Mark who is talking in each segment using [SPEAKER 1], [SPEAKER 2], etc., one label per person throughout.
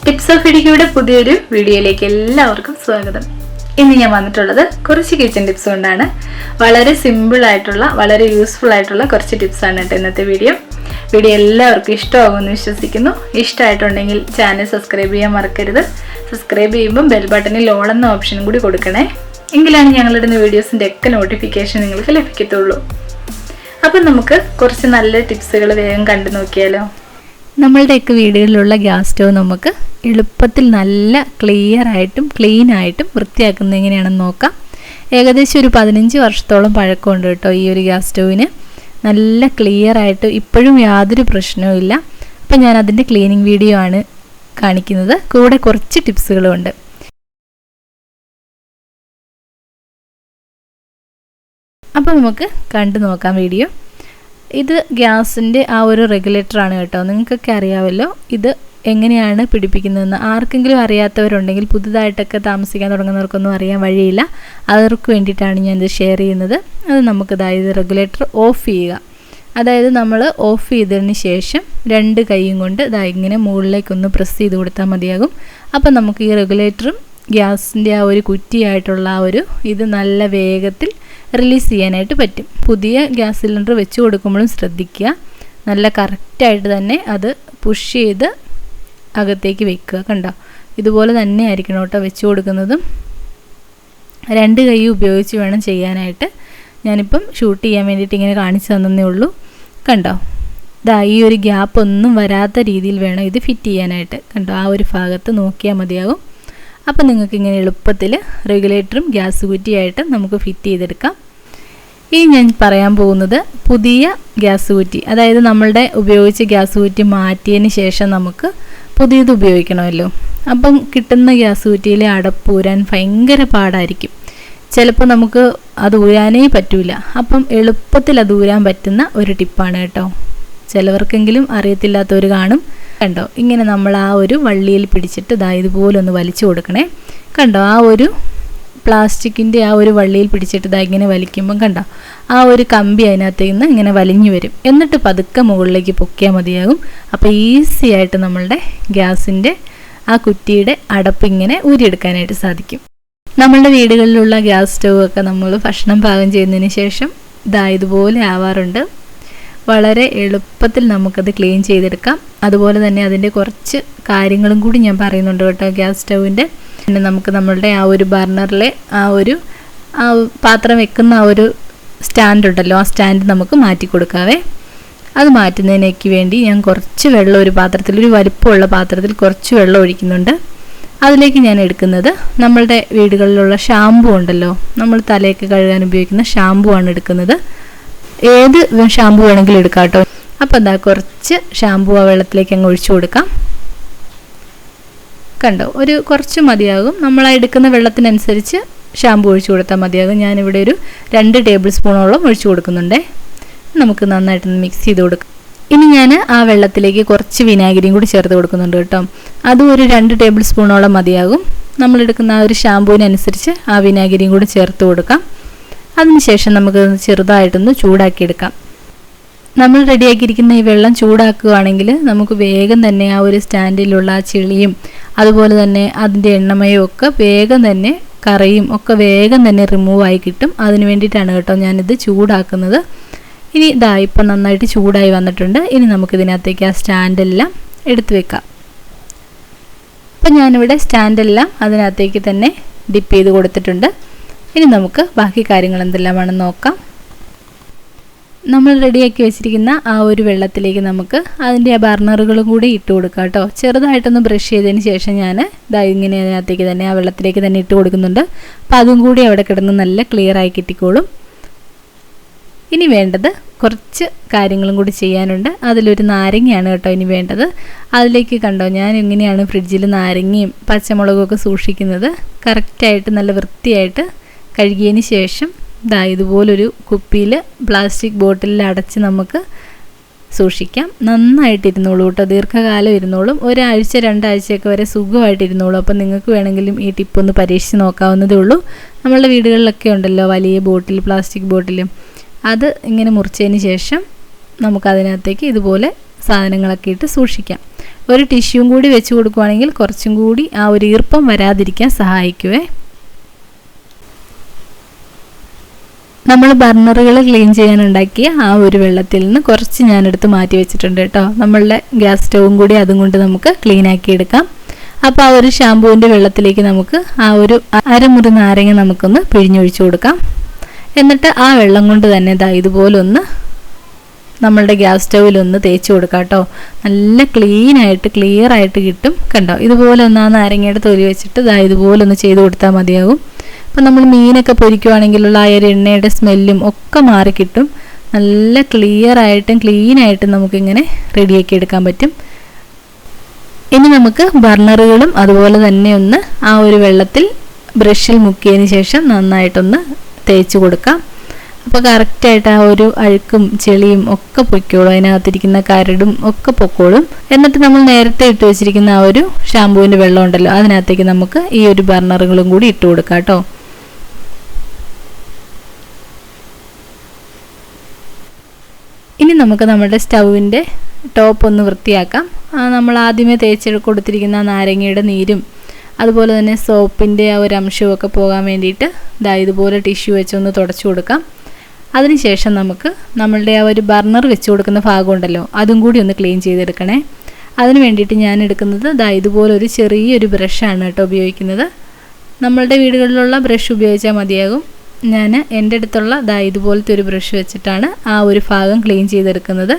[SPEAKER 1] ടിപ്സോഫിടുക്കിയുടെ പുതിയൊരു വീഡിയോയിലേക്ക് എല്ലാവർക്കും സ്വാഗതം. ഇന്ന് ഞാൻ വന്നിട്ടുള്ളത് കുറച്ച് കിച്ചൺ ടിപ്സ് കൊണ്ടാണ്. വളരെ സിമ്പിൾ ആയിട്ടുള്ള വളരെ യൂസ്ഫുൾ ആയിട്ടുള്ള കുറച്ച് ടിപ്സ് ആണ് കേട്ടോ ഇന്നത്തെ വീഡിയോ. എല്ലാവർക്കും ഇഷ്ടമാകുമെന്ന് വിശ്വസിക്കുന്നു. ഇഷ്ടമായിട്ടുണ്ടെങ്കിൽ ചാനൽ സബ്സ്ക്രൈബ് ചെയ്യാൻ മറക്കരുത്. സബ്സ്ക്രൈബ് ചെയ്യുമ്പോൾ ബെൽ ബട്ടണിൽ ഓൾ എന്ന ഓപ്ഷനും കൂടി കൊടുക്കണേ. എങ്കിലാണ് ഞങ്ങളിടുന്ന വീഡിയോസിൻ്റെ ഒക്കെ നോട്ടിഫിക്കേഷൻ നിങ്ങൾക്ക് ലഭിക്കത്തുള്ളൂ. അപ്പം നമുക്ക് കുറച്ച് നല്ല ടിപ്സുകൾ വേഗം കണ്ടു നോക്കിയാലോ. നമ്മളുടെയൊക്കെ വീടുകളിലുള്ള ഗ്യാസ് സ്റ്റവ് നമുക്ക് എളുപ്പത്തിൽ നല്ല ക്ലിയറായിട്ടും ക്ലീനായിട്ടും വൃത്തിയാക്കുന്നത് എങ്ങനെയാണെന്ന് നോക്കാം. ഏകദേശം ഒരു 15 വർഷത്തോളം പഴക്കമുണ്ട് കേട്ടോ ഈ ഒരു ഗ്യാസ് സ്റ്റൗവിന്. നല്ല ക്ലിയറായിട്ട് ഇപ്പോഴും യാതൊരു പ്രശ്നവുമില്ല. അപ്പം ഞാൻ അതിൻ്റെ ക്ലീനിങ് വീഡിയോ ആണ് കാണിക്കുന്നത്. കൂടെ കുറച്ച് ടിപ്സുകളുമുണ്ട്. അപ്പോൾ നമുക്ക് കണ്ടു നോക്കാം വീഡിയോ. ഇത് ഗ്യാസിൻ്റെ ആ ഒരു റെഗുലേറ്ററാണ് കേട്ടോ. നിങ്ങൾക്കൊക്കെ അറിയാമല്ലോ ഇത് എങ്ങനെയാണ് പിടിപ്പിക്കുന്നതെന്ന്. ആർക്കെങ്കിലും അറിയാത്തവരുണ്ടെങ്കിൽ പുതുതായിട്ടൊക്കെ താമസിക്കാൻ തുടങ്ങുന്നവർക്കൊന്നും അറിയാൻ വഴിയില്ല. അവർക്ക് വേണ്ടിയിട്ടാണ് ഞാനിത് ഷെയർ ചെയ്യുന്നത്. അത് നമുക്ക് ഇത് റെഗുലേറ്റർ ഓഫ് ചെയ്യുക. അതായത് നമ്മൾ ഓഫ് ചെയ്തതിന് ശേഷം 2 കൈയും കൊണ്ട് ഇങ്ങനെ മുകളിലേക്കൊന്ന് പ്രസ് ചെയ്ത് കൊടുത്താൽ മതിയാകും. അപ്പം നമുക്ക് ഈ റെഗുലേറ്ററും ഗ്യാസിൻ്റെ ആ ഒരു കുറ്റിയായിട്ടുള്ള ആ ഒരു ഇത് നല്ല വേഗത്തിൽ റിലീസ് ചെയ്യാനായിട്ട് പറ്റും. പുതിയ ഗ്യാസ് സിലിണ്ടർ വെച്ച് കൊടുക്കുമ്പോഴും ശ്രദ്ധിക്കുക, നല്ല കറക്റ്റായിട്ട് തന്നെ അത് പുഷ് ചെയ്ത് അകത്തേക്ക് വെക്കുക. കണ്ടോ, ഇതുപോലെ തന്നെ ആയിരിക്കണം കേട്ടോ വെച്ച് കൊടുക്കുന്നതും. 2 കൈ ഉപയോഗിച്ച് വേണം ചെയ്യാനായിട്ട്. ഞാനിപ്പം ഷൂട്ട് ചെയ്യാൻ വേണ്ടിയിട്ട് ഇങ്ങനെ കാണിച്ചു തന്നേ ഉള്ളൂ. കണ്ടോ, ഈ ഒരു ഗ്യാപ്പ് ഒന്നും വരാത്ത രീതിയിൽ വേണം ഇത് ഫിറ്റ് ചെയ്യാനായിട്ട്. കണ്ടോ, ആ ഒരു ഭാഗത്ത് നോക്കിയാൽ മതിയാകും. അപ്പം നിങ്ങൾക്ക് ഇങ്ങനെ എളുപ്പത്തിൽ റെഗുലേറ്ററും ഗ്യാസ് കുറ്റിയായിട്ട് നമുക്ക് ഫിറ്റ് ചെയ്തെടുക്കാം. ഇനി ഞാൻ പറയാൻ പോകുന്നത് പുതിയ ഗ്യാസ് കുറ്റി, അതായത് നമ്മളുടെ ഉപയോഗിച്ച ഗ്യാസ് കുറ്റി മാറ്റിയതിന് ശേഷം നമുക്ക് പുതിയത് ഉപയോഗിക്കണമല്ലോ. അപ്പം കിട്ടുന്ന ഗ്യാസ് കുറ്റിയിൽ അടപ്പൂരാൻ ഭയങ്കര പാടായിരിക്കും. ചിലപ്പോൾ നമുക്ക് അത് ഊരാനേ പറ്റില്ല. അപ്പം എളുപ്പത്തിൽ അത് ഊരാൻ പറ്റുന്ന ഒരു ടിപ്പാണ് കേട്ടോ. ചിലവർക്കെങ്കിലും അറിയത്തില്ലാത്തവർ കാണും. കണ്ടോ, ഇങ്ങനെ നമ്മൾ ആ ഒരു വള്ളിയിൽ പിടിച്ചിട്ട് ഇതുപോലെ ഒന്ന് വലിച്ചു കൊടുക്കണേ. കണ്ടോ, ആ ഒരു പ്ലാസ്റ്റിക്കിൻ്റെ ആ ഒരു വള്ളിയിൽ പിടിച്ചിട്ട് ഇങ്ങനെ വലിക്കുമ്പം കണ്ടോ ആ ഒരു കമ്പി അതിനകത്ത് നിന്ന് ഇങ്ങനെ വലിഞ്ഞു വരും. എന്നിട്ട് പതുക്കെ മുകളിലേക്ക് പൊക്കിയാൽ മതിയാകും. അപ്പോൾ ഈസി ആയിട്ട് നമ്മളുടെ ഗ്യാസിൻ്റെ ആ കുറ്റിയുടെ അടപ്പ് ഇങ്ങനെ ഊരിയെടുക്കാനായിട്ട് സാധിക്കും. നമ്മളുടെ വീടുകളിലുള്ള ഗ്യാസ് സ്റ്റവ് ഒക്കെ നമ്മൾ ഭക്ഷണം പാകം ചെയ്യുന്നതിന് ശേഷം ഇതുപോലെ ആവാറുണ്ട്. വളരെ എളുപ്പത്തിൽ നമുക്കത് ക്ലീൻ ചെയ്തെടുക്കാം. അതുപോലെ തന്നെ അതിൻ്റെ കുറച്ച് കാര്യങ്ങളും കൂടി ഞാൻ പറയുന്നുണ്ട് കേട്ടോ ഗ്യാസ് സ്റ്റൗവിൻ്റെ. പിന്നെ നമുക്ക് നമ്മളുടെ ആ ഒരു ബർണറിലെ ആ പാത്രം വെക്കുന്ന ആ ഒരു സ്റ്റാൻഡ് ഉണ്ടല്ലോ, ആ സ്റ്റാൻഡ് നമുക്ക് മാറ്റി കൊടുക്കാവേ. അത് മാറ്റുന്നതിനേക്ക് വേണ്ടി ഞാൻ കുറച്ച് വെള്ളം ഒരു പാത്രത്തിൽ, ഒരു വലിപ്പമുള്ള പാത്രത്തിൽ കുറച്ച് വെള്ളം ഒഴിക്കുന്നുണ്ട്. അതിലേക്ക് ഞാൻ എടുക്കുന്നത് നമ്മളുടെ വീടുകളിലുള്ള ഷാമ്പു ഉണ്ടല്ലോ, നമ്മൾ തലയൊക്കെ കഴുകാൻ ഉപയോഗിക്കുന്ന ഷാമ്പു ആണ് എടുക്കുന്നത്. ഏത് ഷാമ്പു വേണമെങ്കിലും എടുക്കാം കേട്ടോ. അപ്പം കുറച്ച് ഷാമ്പു ആ വെള്ളത്തിലേക്ക് അങ്ങ് ഒഴിച്ചു കൊടുക്കാം. കണ്ടോ, ഒരു കുറച്ച് മതിയാകും. നമ്മൾ എടുക്കുന്ന വെള്ളത്തിനനുസരിച്ച് ഷാമ്പു ഒഴിച്ചു കൊടുത്താൽ മതിയാകും. ഞാനിവിടെ ഒരു 2 ടേബിൾ സ്പൂണോളം ഒഴിച്ചു കൊടുക്കുന്നുണ്ട്. നമുക്ക് നന്നായിട്ടൊന്ന് മിക്സ് ചെയ്ത് കൊടുക്കാം. ഇനി ഞാൻ ആ വെള്ളത്തിലേക്ക് കുറച്ച് വിനാഗിരിയും കൂടി ചേർത്ത് കൊടുക്കുന്നുണ്ട് കേട്ടോ. അതും ഒരു 2 ടേബിൾ സ്പൂണോളം മതിയാകും. നമ്മളെടുക്കുന്ന ആ ഒരു ഷാമ്പുവിനനുസരിച്ച് ആ വിനാഗിരിയും കൂടി ചേർത്ത് കൊടുക്കാം. അതിനുശേഷം നമുക്ക് ചെറുതായിട്ടൊന്ന് ചൂടാക്കിയെടുക്കാം. നമ്മൾ റെഡിയാക്കിയിരിക്കുന്ന ഈ വെള്ളം ചൂടാക്കുകയാണെങ്കിൽ നമുക്ക് വേഗം തന്നെ ആ ഒരു സ്റ്റാൻഡിലുള്ള ആ ചെളിയും അതുപോലെ തന്നെ അതിൻ്റെ എണ്ണമയം ഒക്കെ വേഗം തന്നെ കറയും ഒക്കെ വേഗം തന്നെ റിമൂവ് ആയി കിട്ടും. അതിന് വേണ്ടിയിട്ടാണ് കേട്ടോ ഞാനിത് ചൂടാക്കുന്നത്. ഇനി ഇപ്പം നന്നായിട്ട് ചൂടായി വന്നിട്ടുണ്ട്. ഇനി നമുക്കിതിനകത്തേക്ക് ആ സ്റ്റാൻഡെല്ലാം എടുത്തു വെക്കാം. അപ്പം ഞാനിവിടെ സ്റ്റാൻഡെല്ലാം അതിനകത്തേക്ക് തന്നെ ഡിപ്പ് ചെയ്ത് കൊടുത്തിട്ടുണ്ട്. ഇനി നമുക്ക് ബാക്കി കാര്യങ്ങൾ എന്തെല്ലാമാണെന്ന് നോക്കാം. നമ്മൾ റെഡിയാക്കി വെച്ചിരിക്കുന്ന ആ ഒരു വെള്ളത്തിലേക്ക് നമുക്ക് അതിൻ്റെ ആ ബർണറുകളും കൂടി ഇട്ട് കൊടുക്കാം കേട്ടോ. ചെറുതായിട്ടൊന്ന് ബ്രഷ് ചെയ്തതിന് ശേഷം ഞാൻ ഇങ്ങനെ അതിനകത്തേക്ക് തന്നെ ആ വെള്ളത്തിലേക്ക് തന്നെ ഇട്ട് കൊടുക്കുന്നുണ്ട്. അപ്പം അതും കൂടി അവിടെ കിടന്ന് നല്ല ക്ലിയറായി കിട്ടിക്കോളും. ഇനി വേണ്ടത് കുറച്ച് കാര്യങ്ങളും കൂടി ചെയ്യാനുണ്ട്. അതിലൊരു നാരങ്ങയാണ് കേട്ടോ ഇനി വേണ്ടത്. അതിലേക്ക് കണ്ടോ ഞാൻ എങ്ങനെയാണ് ഫ്രിഡ്ജിൽ നാരങ്ങയും പച്ചമുളകും ഒക്കെ സൂക്ഷിക്കുന്നത്. കറക്റ്റായിട്ട് നല്ല വൃത്തിയായിട്ട് കഴുകിയതിന് ശേഷം ഇതുപോലൊരു കുപ്പിയിൽ പ്ലാസ്റ്റിക് ബോട്ടിലിൽ അടച്ച് നമുക്ക് സൂക്ഷിക്കാം. നന്നായിട്ടിരുന്നോളൂ കേട്ടോ, ദീർഘകാലം ഇരുന്നോളും. 1 ആഴ്ച 2 ആഴ്ചയൊക്കെ വരെ സുഖമായിട്ടിരുന്നോളൂ. അപ്പം നിങ്ങൾക്ക് വേണമെങ്കിലും ഈ ടിപ്പൊന്ന് പരീക്ഷിച്ച് നോക്കാവുന്നതേ ഉള്ളൂ. നമ്മളുടെ വീടുകളിലൊക്കെ ഉണ്ടല്ലോ വലിയ ബോട്ടിൽ, പ്ലാസ്റ്റിക് ബോട്ടിൽ. അത് ഇങ്ങനെ മുറിച്ചതിന് ശേഷം നമുക്കതിനകത്തേക്ക് ഇതുപോലെ സാധനങ്ങളൊക്കെ ഇട്ട് സൂക്ഷിക്കാം. ഒരു ടിഷ്യൂം കൂടി വെച്ച് കൊടുക്കുകയാണെങ്കിൽ കുറച്ചും കൂടി ആ ഒരു ഈർപ്പം വരാതിരിക്കാൻ സഹായിക്കുവേ. നമ്മൾ ബർണറുകൾ ക്ലീൻ ചെയ്യാനുണ്ടാക്കിയ ആ ഒരു വെള്ളത്തിൽ നിന്ന് കുറച്ച് ഞാനെടുത്ത് മാറ്റി വെച്ചിട്ടുണ്ട് കേട്ടോ. നമ്മളുടെ ഗ്യാസ് സ്റ്റൗവും കൂടി അതും കൊണ്ട് നമുക്ക് ക്ലീൻ ആക്കി എടുക്കാം. അപ്പോൾ ആ ഒരു ഷാമ്പൂവിൻ്റെ വെള്ളത്തിലേക്ക് നമുക്ക് ആ ഒരു അരമുറി നാരങ്ങ നമുക്കൊന്ന് പിഴിഞ്ഞൊഴിച്ച് കൊടുക്കാം. എന്നിട്ട് ആ വെള്ളം കൊണ്ട് തന്നെ ഇതുപോലൊന്ന് നമ്മളുടെ ഗ്യാസ് സ്റ്റൗവിലൊന്ന് തേച്ച് കൊടുക്കാം കേട്ടോ. നല്ല ക്ലിയർ ആയിട്ട് കിട്ടും. കണ്ടോ, ഇതുപോലെ ഒന്ന് ആ നാരങ്ങയുടെ തൊലി വെച്ചിട്ട് ഇതുപോലെ ഒന്ന് ചെയ്ത് കൊടുത്താൽ മതിയാകും. അപ്പം നമ്മൾ മീനൊക്കെ പൊരിക്കുവാണെങ്കിലുള്ള ആ ഒരു എണ്ണയുടെ സ്മെല്ലും ഒക്കെ മാറിക്കിട്ടും. നല്ല ക്ലീനായിട്ടും നമുക്കിങ്ങനെ റെഡിയാക്കി എടുക്കാൻ പറ്റും. ഇനി നമുക്ക് ബർണറുകളും അതുപോലെ തന്നെ ഒന്ന് ആ ഒരു വെള്ളത്തിൽ ബ്രഷിൽ മുക്കിയതിന് ശേഷം നന്നായിട്ടൊന്ന് തേച്ച് കൊടുക്കാം. അപ്പോൾ കറക്റ്റായിട്ട് ആ ഒരു അഴുക്കും ചെളിയും ഒക്കെ പൊയ്ക്കോളും, അതിനകത്തിരിക്കുന്ന കരടും ഒക്കെ പൊക്കോളും. എന്നിട്ട് നമ്മൾ നേരത്തെ ഇട്ട് വെച്ചിരിക്കുന്ന ആ ഒരു ഷാമ്പൂവിൻ്റെ വെള്ളം ഉണ്ടല്ലോ, അതിനകത്തേക്ക് നമുക്ക് ഈ ഒരു ബർണറുകളും കൂടി ഇട്ട് കൊടുക്കാം കേട്ടോ. ഇനി നമുക്ക് നമ്മുടെ സ്റ്റൗവിൻ്റെ ടോപ്പ് ഒന്ന് വൃത്തിയാക്കാം. നമ്മൾ ആദ്യമേ തേച്ച് കൊടുത്തിരിക്കുന്ന നാരങ്ങയുടെ നീരും അതുപോലെ തന്നെ സോപ്പിൻ്റെ ആ ഒരു അംശമൊക്കെ പോകാൻ വേണ്ടിയിട്ട് ഇതുപോലെ ടിഷ്യൂ വെച്ചൊന്ന് തുടച്ചു കൊടുക്കാം. അതിനുശേഷം നമുക്ക് നമ്മളുടെ ആ ഒരു ബർണർ വെച്ച് കൊടുക്കുന്ന ഭാഗം ഉണ്ടല്ലോ, അതും കൂടി ഒന്ന് ക്ലീൻ ചെയ്തെടുക്കണേ. അതിന് വേണ്ടിയിട്ട് ഞാൻ എടുക്കുന്നത് ഇതുപോലെ ഒരു ചെറിയൊരു ബ്രഷാണ് കേട്ടോ ഉപയോഗിക്കുന്നത്. നമ്മളുടെ വീടുകളിലുള്ള ബ്രഷ് ഉപയോഗിച്ചാൽ മതിയാകും. ഞാൻ എൻ്റെ അടുത്തുള്ള ഇതുപോലത്തെ ഒരു ബ്രഷ് വെച്ചിട്ടാണ് ആ ഒരു ഭാഗം ക്ലീൻ ചെയ്തെടുക്കുന്നത്.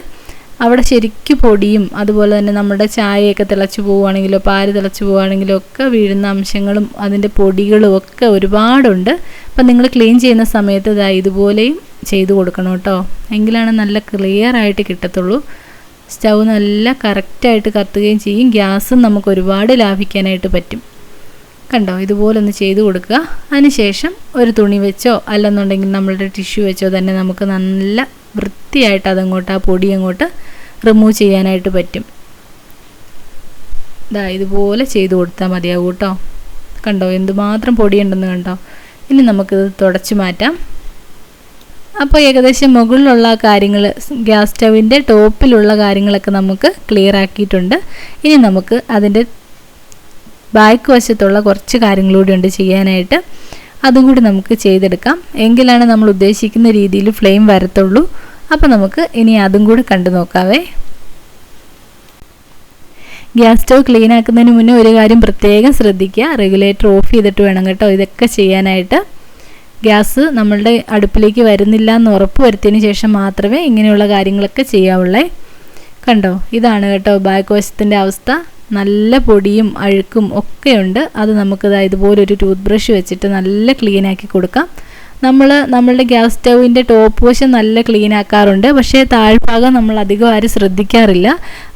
[SPEAKER 1] അവിടെ ശരിക്കും പൊടിയും അതുപോലെ തന്നെ നമ്മുടെ ചായയൊക്കെ തിളച്ച് പോവുകയാണെങ്കിലോ പാല് തിളച്ച് പോവുകയാണെങ്കിലോ ഒക്കെ വീഴുന്ന അംശങ്ങളും അതിൻ്റെ പൊടികളും ഒക്കെ ഒരുപാടുണ്ട്. അപ്പം നിങ്ങൾ ക്ലീൻ ചെയ്യുന്ന സമയത്ത് ഇതുപോലെയും ചെയ്ത് കൊടുക്കണം കേട്ടോ. എങ്കിലാണ് നല്ല ക്ലിയർ ആയിട്ട് കിട്ടത്തുള്ളൂ. സ്റ്റൗ നല്ല കറക്റ്റായിട്ട് കത്തുകയും ചെയ്യും. ഗ്യാസും നമുക്ക് ഒരുപാട് ലാഭിക്കാനായിട്ട് പറ്റും. കണ്ടോ, ഇതുപോലൊന്ന് ചെയ്ത് കൊടുക്കുക. അതിനുശേഷം ഒരു തുണി വെച്ചോ അല്ലെന്നുണ്ടെങ്കിൽ നമ്മളുടെ ടിഷ്യൂ വെച്ചോ തന്നെ നമുക്ക് നല്ല വൃത്തിയായിട്ട് അതങ്ങോട്ട് ആ പൊടി അങ്ങോട്ട് റിമൂവ് ചെയ്യാനായിട്ട് പറ്റും. ഇതുപോലെ ചെയ്ത് കൊടുത്താൽ മതിയാകും കേട്ടോ. കണ്ടോ എന്തുമാത്രം പൊടിയുണ്ടെന്ന് കണ്ടോ. ഇനി നമുക്കിത് തുടച്ച് മാറ്റാം. അപ്പോൾ ഏകദേശം മുകളിലുള്ള കാര്യങ്ങൾ, ഗ്യാസ് സ്റ്റവിൻ്റെ ടോപ്പിലുള്ള കാര്യങ്ങളൊക്കെ നമുക്ക് ക്ലിയർ ആക്കിയിട്ടുണ്ട്. ഇനി നമുക്ക് അതിൻ്റെ ബാക്ക് വശത്തുള്ള കുറച്ച് കാര്യങ്ങളൂടെ ഉണ്ട് ചെയ്യാനായിട്ട്. അതും കൂടി നമുക്ക് ചെയ്തെടുക്കാം. എങ്കിലാണ് നമ്മൾ ഉദ്ദേശിക്കുന്ന രീതിയിൽ ഫ്ലെയിം വരത്തുള്ളൂ. അപ്പോൾ നമുക്ക് ഇനി അതും കൂടി കണ്ടു നോക്കാവേ. ഗ്യാസ് സ്റ്റവ് ക്ലീൻ ആക്കുന്നതിന് മുന്നേ ഒരു കാര്യം പ്രത്യേകം ശ്രദ്ധിക്കുക. റെഗുലേറ്റർ ഓഫ് ചെയ്തിട്ട് വേണം കേട്ടോ ഇതൊക്കെ ചെയ്യാനായിട്ട്. ഗ്യാസ് നമ്മളുടെ അടുപ്പിലേക്ക് വരുന്നില്ല എന്ന് ഉറപ്പ് വരുത്തിയതിന് ശേഷം മാത്രമേ ഇങ്ങനെയുള്ള കാര്യങ്ങളൊക്കെ ചെയ്യാവുള്ളേ. കണ്ടോ, ഇതാണ് കേട്ടോ ബാക്ക് വശത്തിൻ്റെ അവസ്ഥ. നല്ല പൊടിയും അഴുക്കും ഒക്കെയുണ്ട്. അത് നമുക്ക് ഇതുപോലൊരു ടൂത്ത് ബ്രഷ് വെച്ചിട്ട് നല്ല ക്ലീനാക്കി കൊടുക്കാം. നമ്മളുടെ ഗ്യാസ് സ്റ്റൗവിൻ്റെ ടോപ്പ് വശം നല്ല ക്ലീൻ ആക്കാറുണ്ട്. പക്ഷേ താഴ്ഭാഗം നമ്മൾ അധികം ആരും ശ്രദ്ധിക്കാറില്ല.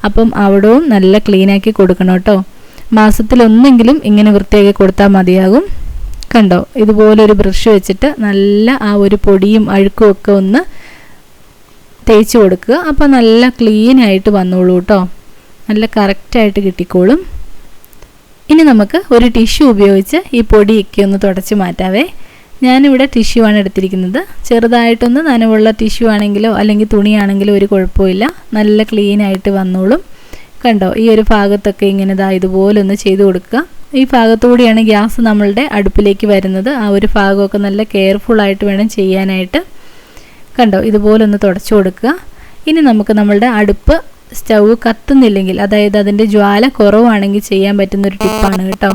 [SPEAKER 1] അപ്പം അവിടവും നല്ല ക്ലീനാക്കി കൊടുക്കണം കേട്ടോ. മാസത്തിലൊന്നെങ്കിലും ഇങ്ങനെ വൃത്തിയാക്കി കൊടുത്താൽ മതിയാകും. കണ്ടോ, ഇതുപോലൊരു ബ്രഷ് വെച്ചിട്ട് നല്ല ആ ഒരു പൊടിയും അഴുക്കും ഒക്കെ ഒന്ന് തേച്ച് കൊടുക്കുക. അപ്പോൾ നല്ല ക്ലീനായിട്ട് വന്നോളൂ കേട്ടോ. നല്ല കറക്റ്റായിട്ട് കിട്ടിക്കോളും. ഇനി നമുക്ക് ഒരു ടിഷ്യൂ ഉപയോഗിച്ച് ഈ പൊടിയൊക്കെ ഒന്ന് തുടച്ച് മാറ്റാവേ. ഞാനിവിടെ ടിഷ്യൂ ആണ് എടുത്തിരിക്കുന്നത്. ചെറുതായിട്ടൊന്ന് നനവുള്ള ടിഷ്യൂ ആണെങ്കിലോ അല്ലെങ്കിൽ തുണിയാണെങ്കിലോ ഒരു കുഴപ്പമില്ല. നല്ല ക്ലീനായിട്ട് വന്നോളും. കണ്ടോ, ഈ ഒരു ഭാഗത്തൊക്കെ ഇങ്ങനെ ഇതുപോലെ ഒന്ന് ചെയ്ത് കൊടുക്കുക. ഈ ഭാഗത്തുകൂടിയാണ് ഗ്യാസ് നമ്മളുടെ അടുപ്പിലേക്ക് വരുന്നത്. ആ ഒരു ഭാഗമൊക്കെ നല്ല കെയർഫുള്ളായിട്ട് വേണം ചെയ്യാനായിട്ട്. കണ്ടോ, ഇതുപോലൊന്ന് തുടച്ചു കൊടുക്കുക. ഇനി നമുക്ക് നമ്മളുടെ അടുപ്പ് സ്റ്റൗ കത്തുന്നില്ലെങ്കിൽ, അതായത് അതിൻ്റെ ജ്വാല കുറവാണെങ്കിൽ ചെയ്യാൻ പറ്റുന്നൊരു ടിപ്പാണ് കേട്ടോ.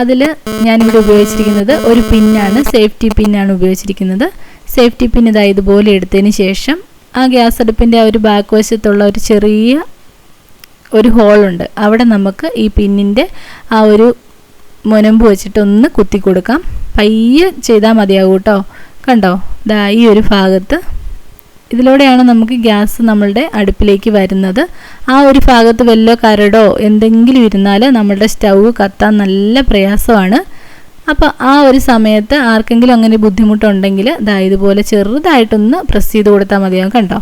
[SPEAKER 1] അതിൽ ഞാനിവിടെ ഉപയോഗിച്ചിരിക്കുന്നത് ഒരു പിന്നാണ്, സേഫ്റ്റി പിന്നാണ് ഉപയോഗിച്ചിരിക്കുന്നത്. സേഫ്റ്റി പിൻ ഇതുപോലെ എടുത്തതിന് ശേഷം ആ ഗ്യാസ് അടുപ്പിൻ്റെ ആ ഒരു ബാക്ക് വശത്തുള്ള ഒരു ചെറിയ ഒരു ഹോളുണ്ട്. അവിടെ നമുക്ക് ഈ പിന്നിൻ്റെ ആ ഒരു മുനമ്പ് വെച്ചിട്ടൊന്ന് കുത്തി കൊടുക്കാം. പയ്യെ ചെയ്താൽ മതിയാകും കേട്ടോ. കണ്ടോ, ഈ ഒരു ഭാഗത്ത് ഇതിലൂടെയാണ് നമുക്ക് ഗ്യാസ് നമ്മളുടെ അടുപ്പിലേക്ക് വരുന്നത്. ആ ഒരു ഭാഗത്ത് വല്ലോ കരടോ എന്തെങ്കിലും ഇരുന്നാൽ നമ്മളുടെ സ്റ്റൗ കത്താൻ നല്ല പ്രയാസമാണ്. അപ്പോൾ ആ ഒരു സമയത്ത് ആർക്കെങ്കിലും അങ്ങനെ ബുദ്ധിമുട്ടുണ്ടെങ്കിൽ ഇതുപോലെ ചെറുതായിട്ടൊന്ന് പ്രസ് ചെയ്ത് കൊടുത്താൽ മതിയാകും. കണ്ടോ,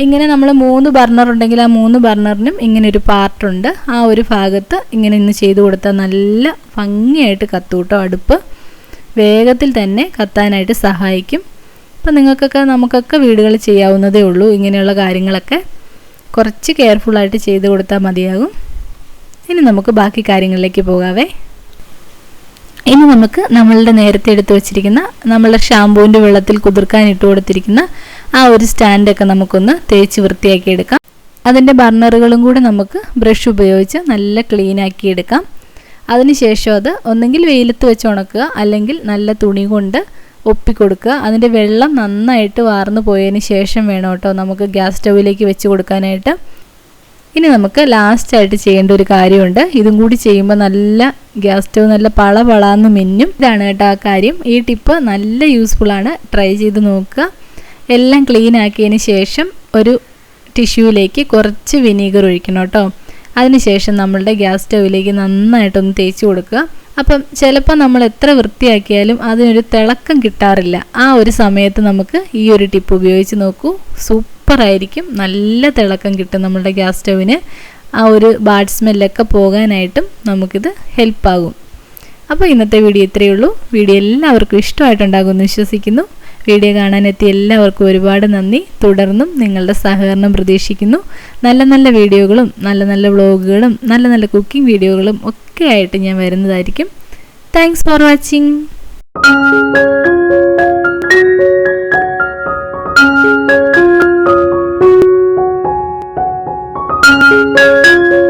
[SPEAKER 1] ഇങ്ങനെ നമ്മൾ 3 ബർണർ ഉണ്ടെങ്കിൽ ആ 3 ബർണറിനും ഇങ്ങനെ ഒരു പാർട്ടുണ്ട്. ആ ഒരു ഭാഗത്ത് ഇങ്ങനെ ഇന്ന് ചെയ്ത് കൊടുത്താൽ നല്ല ഭംഗിയായിട്ട് കത്തും കേട്ടോ. അടുപ്പ് വേഗത്തിൽ തന്നെ കത്താനായിട്ട് സഹായിക്കും. അപ്പം നമുക്കൊക്കെ വീടുകളിൽ ചെയ്യാവുന്നതേ ഉള്ളൂ ഇങ്ങനെയുള്ള കാര്യങ്ങളൊക്കെ. കുറച്ച് കെയർഫുള്ളായിട്ട് ചെയ്ത് കൊടുത്താൽ മതിയാകും. ഇനി നമുക്ക് ബാക്കി കാര്യങ്ങളിലേക്ക് പോകാവേ. ഇനി നമുക്ക് നമ്മളുടെ നേരത്തെ എടുത്ത് വെച്ചിരിക്കുന്ന നമ്മളുടെ ഷാമ്പൂവിൻ്റെ വെള്ളത്തിൽ കുതിർക്കാൻ ഇട്ട് കൊടുത്തിരിക്കുന്ന ആ ഒരു സ്റ്റാൻഡൊക്കെ നമുക്കൊന്ന് തേച്ച് വൃത്തിയാക്കി എടുക്കാം. അതിൻ്റെ ബർണറുകളും കൂടെ നമുക്ക് ബ്രഷ് ഉപയോഗിച്ച് നല്ല ക്ലീനാക്കി എടുക്കാം. അതിനുശേഷം അത് ഒന്നെങ്കിൽ വെയിലത്ത് വെച്ച് ഉണക്കുക, അല്ലെങ്കിൽ നല്ല തുണി കൊണ്ട് ഒപ്പിക്കൊടുക്കുക. അതിൻ്റെ വെള്ളം നന്നായിട്ട് വാർന്നു പോയതിന് ശേഷം വേണം കേട്ടോ നമുക്ക് ഗ്യാസ് സ്റ്റൗവിലേക്ക് വെച്ച് കൊടുക്കാനായിട്ട്. ഇനി നമുക്ക് ലാസ്റ്റായിട്ട് ചെയ്യേണ്ട ഒരു കാര്യമുണ്ട്. ഇതും കൂടി ചെയ്യുമ്പോൾ നല്ല ഗ്യാസ് സ്റ്റൗ നല്ല പളപളാന്ന് മിന്നും. ഇതാണ് കേട്ടോ ആ കാര്യം. ഈ ടിപ്പ് നല്ല യൂസ്ഫുള്ളാണ്, ട്രൈ ചെയ്ത് നോക്കുക. എല്ലാം ക്ലീൻ ആക്കിയതിന് ശേഷം ഒരു ടിഷ്യൂവിലേക്ക് കുറച്ച് വിനീഗർ ഒഴിക്കണം കേട്ടോ. അതിനുശേഷം നമ്മളുടെ ഗ്യാസ് സ്റ്റൗവിലേക്ക് നന്നായിട്ടൊന്ന് തേച്ച് കൊടുക്കുക. അപ്പം ചിലപ്പോൾ നമ്മൾ എത്ര വൃത്തിയാക്കിയാലും അതിനൊരു തിളക്കം കിട്ടാറില്ല. ആ ഒരു സമയത്ത് നമുക്ക് ഈ ഒരു ടിപ്പ് ഉപയോഗിച്ച് നോക്കൂ, സൂപ്പറായിരിക്കും. നല്ല തിളക്കം കിട്ടും നമ്മളുടെ ഗ്യാസ് സ്റ്റൗവിന്. ആ ഒരു ബാഡ് സ്മെല്ലൊക്കെ പോകാനായിട്ടും നമുക്കിത് ഹെൽപ്പാകും. അപ്പോൾ ഇന്നത്തെ വീഡിയോ ഇത്രയേ ഉള്ളൂ. വീഡിയോ എല്ലാവർക്കും ഇഷ്ടമായിട്ടുണ്ടാകുമെന്ന് വിശ്വസിക്കുന്നു. വീഡിയോ കാണാനെത്തിയ എല്ലാവർക്കും ഒരുപാട് നന്ദി. തുടർന്നും നിങ്ങളുടെ സഹകരണം പ്രതീക്ഷിക്കുന്നു. നല്ല നല്ല വീഡിയോകളും നല്ല നല്ല വ്ളോഗുകളും നല്ല നല്ല കുക്കിംഗ് വീഡിയോകളും ഒക്കെ ആയിട്ട് ഞാൻ വരുന്നതായിരിക്കും. Thanks for watching.